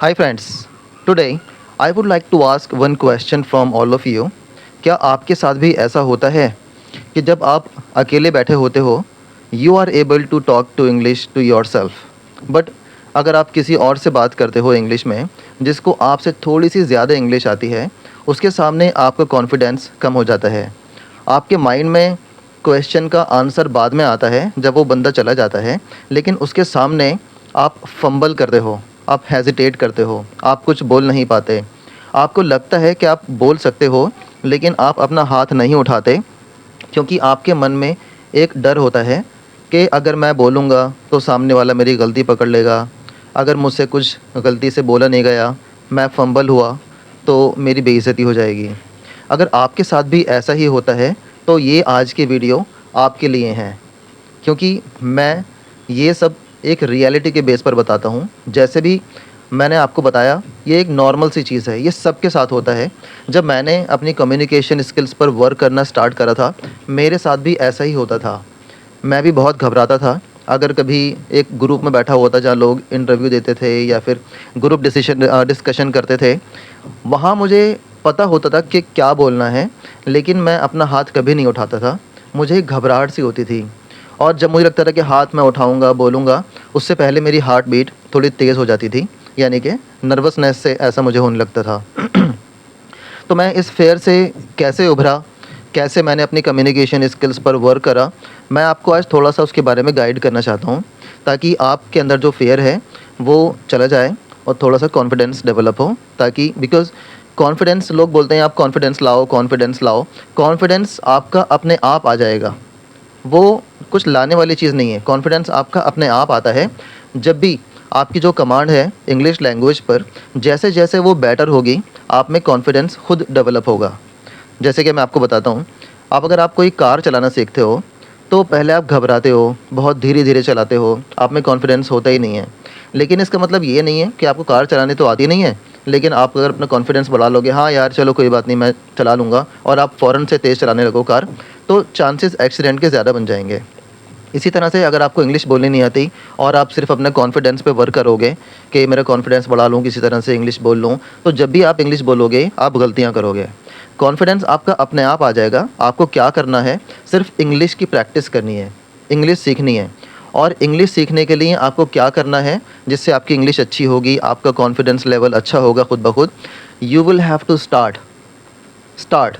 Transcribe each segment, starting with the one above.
Hi friends, today I would like to ask one question from all of you. क्या आपके साथ भी ऐसा होता है कि जब आप अकेले बैठे होते हो, you are able to talk to English to yourself but अगर आप किसी और से बात करते हो इंग्लिश में जिसको आपसे थोड़ी सी ज़्यादा इंग्लिश आती है, उसके सामने आपका कॉन्फिडेंस कम हो जाता है। आपके माइंड में क्वेश्चन का आंसर बाद में आता है जब वो बंदा चला जाता है, लेकिन उसके सामने आप फंबल करते हो, आप हेजिटेट करते हो, आप कुछ बोल नहीं पाते। आपको लगता है कि आप बोल सकते हो, लेकिन आप अपना हाथ नहीं उठाते क्योंकि आपके मन में एक डर होता है कि अगर मैं बोलूँगा तो सामने वाला मेरी गलती पकड़ लेगा। अगर मुझसे कुछ गलती से बोला नहीं गया, मैं फंबल हुआ तो मेरी बेइज़्ज़ती हो जाएगी। अगर आपके साथ भी ऐसा ही होता है तो ये आज की वीडियो आपके लिए हैं, क्योंकि मैं ये सब एक रियलिटी के बेस पर बताता हूँ। जैसे भी मैंने आपको बताया, ये एक नॉर्मल सी चीज़ है, ये सबके साथ होता है। जब मैंने अपनी कम्युनिकेशन स्किल्स पर वर्क करना स्टार्ट करा था, मेरे साथ भी ऐसा ही होता था। मैं भी बहुत घबराता था। अगर कभी एक ग्रुप में बैठा हुआ था जहाँ लोग इंटरव्यू देते थे या फिर ग्रुप डिस्कशन करते थे, वहाँ मुझे पता होता था कि क्या बोलना है, लेकिन मैं अपना हाथ कभी नहीं उठाता था। मुझे घबराहट सी होती थी और जब मुझे लगता था कि हाथ मैं उठाऊँगा, बोलूँगा, उससे पहले मेरी हार्ट बीट थोड़ी तेज़ हो जाती थी, यानी कि नर्वसनेस से ऐसा मुझे होने लगता था। तो मैं इस फ़ियर से कैसे उभरा, कैसे मैंने अपनी कम्युनिकेशन स्किल्स पर वर्क करा, मैं आपको आज थोड़ा-सा उसके बारे में गाइड करना चाहता हूँ, ताकि आपके अंदर जो फ़ियर है, वो चला जाए और थोड़ा-सा कॉन्फिडेंस डेवलप हो। ताकि बिकॉज़ कॉन्फिडेंस, लोग बोलते हैं आप कॉन्फिडेंस लाओ, कॉन्फिडेंस लाओ। कॉन्फिडेंस आपका अपने आप आ जाएगा। वो कुछ लाने वाली चीज़ नहीं है। कॉन्फिडेंस आपका अपने आप आता है जब भी आपकी जो कमांड है इंग्लिश लैंग्वेज पर, जैसे-जैसे वो बेटर होगी, आप में कॉन्फिडेंस खुद डेवलप होगा। जैसे कि मैं आपको बताता हूँ, अगर आप कोई कार चलाना सीखते हो, तो पहले आप घबराते हो, बहुत धीरे-धीरे चलाते हो, आप में कॉन्फिडेंस होता ही नहीं है। लेकिन इसका मतलब ये नहीं है कि आपको कार चलानी तो आती नहीं है, लेकिन आप अगर अपना कॉन्फिडेंस बढ़ा लोगे, हाँ यार चलो कोई बात नहीं मैं चला लूँगा, और आप फ़ौरन से तेज़ चलाने लगो कार, तो चांसेस एक्सीडेंट के ज़्यादा बन जाएँगे। इसी तरह से अगर आपको इंग्लिश बोलनी नहीं आती और आप सिर्फ अपने कॉन्फिडेंस पे वर्क करोगे कि मेरा कॉन्फिडेंस बढ़ा लूँ, किसी तरह से इंग्लिश बोल लूँ, तो जब भी आप इंग्लिश बोलोगे, आप गलतियाँ करोगे। कॉन्फिडेंस आपका अपने आप आ जाएगा। आपको क्या करना है, सिर्फ इंग्लिश की प्रैक्टिस करनी है, इंग्लिश सीखनी है। और इंग्लिश सीखने के लिए आपको क्या करना है, जिससे आपकी इंग्लिश अच्छी होगी, आपका कॉन्फिडेंस लेवल अच्छा होगा खुद ब खुद, you will have to start. Start,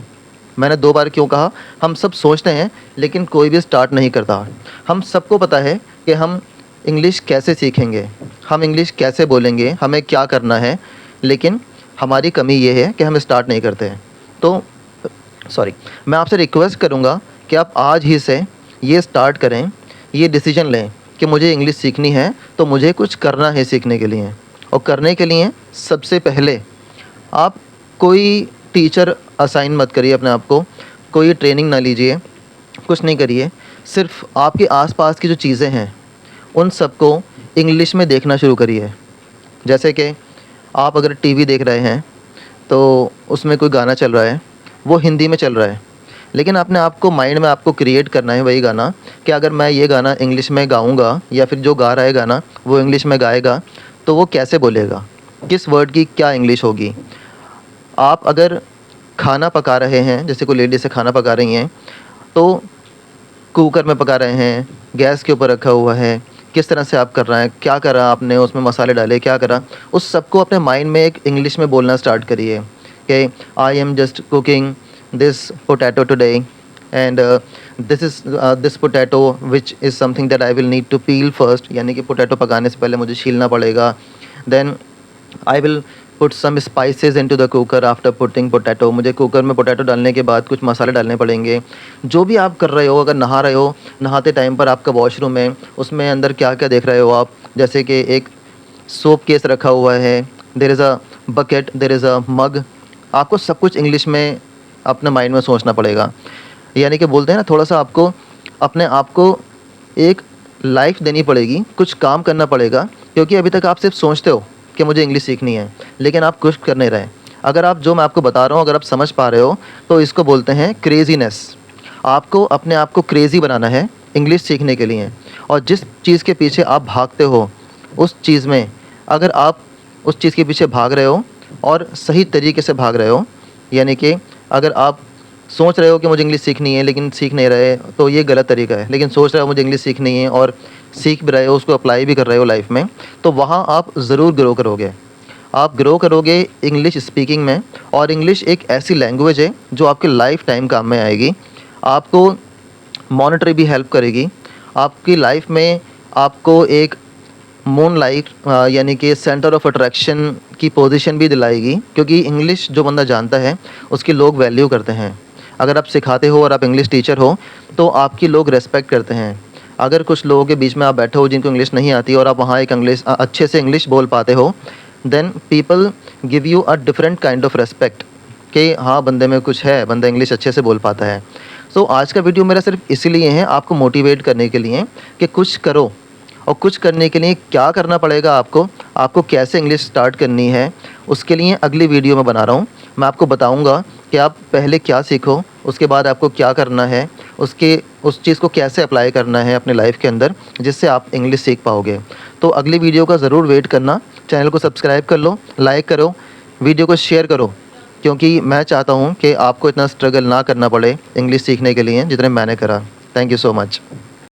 मैंने 2 बार क्यों कहा? हम सब सोचते हैं, लेकिन कोई भी स्टार्ट नहीं करता। हम सबको पता है कि हम इंग्लिश कैसे सीखेंगे, हम इंग्लिश कैसे बोलेंगे, हमें क्या करना है, लेकिन हमारी कमी ये है कि हम स्टार्ट नहीं करते हैं। तो सॉरी, मैं आपसे रिक्वेस्ट करूँगा कि आप आज ही से ये स्टार्ट करें, ये डिसीजन लें कि मुझे इंग्लिश सीखनी है, तो मुझे कुछ करना है सीखने के लिए। और करने के लिए सबसे पहले आप कोई टीचर असाइन मत करिए अपने आप को, कोई ट्रेनिंग ना लीजिए, कुछ नहीं करिए। सिर्फ़ आपके आस-पास की जो चीज़ें हैं, उन सबको इंग्लिश में देखना शुरू करिए। जैसे कि आप अगर टीवी देख रहे हैं, तो उसमें कोई गाना चल रहा है, वो हिंदी में चल रहा है, लेकिन अपने आप को माइंड में आपको क्रिएट करना है वही गाना, कि अगर मैं ये गाना इंग्लिश में गाऊँगा या फिर जो गा रहा है गाना, वो इंग्लिश में गाएगा, तो वो कैसे बोलेगा? किस वर्ड की क्या इंग्लिश होगी? आप अगर खाना पका रहे हैं, जैसे कोई लेडीज़ है खाना पका रही हैं, तो कुकर में पका रहे हैं, गैस के ऊपर रखा हुआ है, किस तरह से आप कर रहे हैं, क्या करा आपने, उसमें मसाले डाले, क्या करा? उस सबको अपने माइंड में एक इंग्लिश में बोलना स्टार्ट करिए कि I am just cooking this potato today and this potato which is something that I will need to peel first, यानी कि पोटैटो पकाने से पहले मुझे छीलना पड़ेगा। Then I will put some spices into the cooker after putting potato, मुझे cooker में पोटैटो डालने के बाद कुछ मसाले डालने पड़ेंगे। जो भी आप कर रहे हो, अगर नहा रहे हो, नहाते टाइम पर आपका वॉशरूम है, उसमें अंदर क्या-क्या देख रहे हो आप, जैसे कि एक सोप केस रखा हुआ है, there is a bucket, there is a mug, आपको सब कुछ इंग्लिश में अपने माइंड में सोचना पड़ेगा। यानी कि बोलते हैं ना, थोड़ा-सा आपको अपने आप को एक लाइफ़ देनी पड़ेगी, कुछ काम करना पड़ेगा, क्योंकि अभी तक आप सिर्फ़ सोचते हो कि मुझे इंग्लिश सीखनी है, लेकिन आप कुछ कर नहीं रहे। अगर आप, जो मैं आपको बता रहा हूँ, अगर आप समझ पा रहे हो, तो इसको बोलते हैं क्रेज़ीनेस। आपको अपने आप को क्रेज़ी बनाना है इंग्लिश सीखने के लिए, और जिस चीज़ के पीछे आप भागते हो, उस चीज़ में अगर आप उस चीज़ के पीछे भाग रहे हो और सही तरीके से भाग रहे हो। यानी कि अगर आप सोच रहे हो कि मुझे इंग्लिश सीखनी है लेकिन सीख नहीं रहे, तो ये गलत तरीका है। लेकिन सोच रहे हो मुझे इंग्लिश सीखनी है और सीख भी रहे हो, उसको अप्लाई भी कर रहे हो लाइफ में, तो वहाँ आप ज़रूर ग्रो करोगे। आप ग्रो करोगे इंग्लिश स्पीकिंग में। और इंग्लिश एक ऐसी लैंग्वेज है जो आपके लाइफ टाइम काम में आएगी। आपको मॉनेटरी भी हेल्प करेगी। आपकी लाइफ में आपको एक मून लाइट यानी कि सेंटर ऑफ अट्रैक्शन की पोजीशन भी दिलाएगी, क्योंकि इंग्लिश जो बंदा जानता है उसकी लोग वैल्यू करते हैं। अगर आप सिखाते हो और आप इंग्लिश टीचर हो तो आपकी लोग रेस्पेक्ट करते हैं। अगर कुछ लोगों के बीच में आप बैठे हो जिनको इंग्लिश नहीं आती और आप वहाँ एक अच्छे से इंग्लिश बोल पाते हो, then people give you a different kind of respect कि हाँ, बंदे में कुछ है, बंदा इंग्लिश अच्छे से बोल पाता है। सो आज का वीडियो मेरा सिर्फ इसीलिए है, आपको मोटिवेट करने के लिए कि कुछ करो। और कुछ करने के लिए क्या करना पड़ेगा आपको कैसे इंग्लिश स्टार्ट करनी है, उसके लिए अगली वीडियो में बना रहा हूँ। मैं आपको बताऊँगा कि आप पहले क्या सीखो, उसके बाद आपको क्या करना है, उस चीज़ को कैसे अप्लाई करना है अपने लाइफ के अंदर, जिससे आप इंग्लिश सीख पाओगे। तो अगली वीडियो का ज़रूर वेट करना। चैनल को सब्सक्राइब कर लो, लाइक करो, वीडियो को शेयर करो, क्योंकि मैं चाहता हूँ कि आपको इतना स्ट्रगल ना करना पड़े इंग्लिश सीखने के लिए जितने मैंने करा। Thank you so much.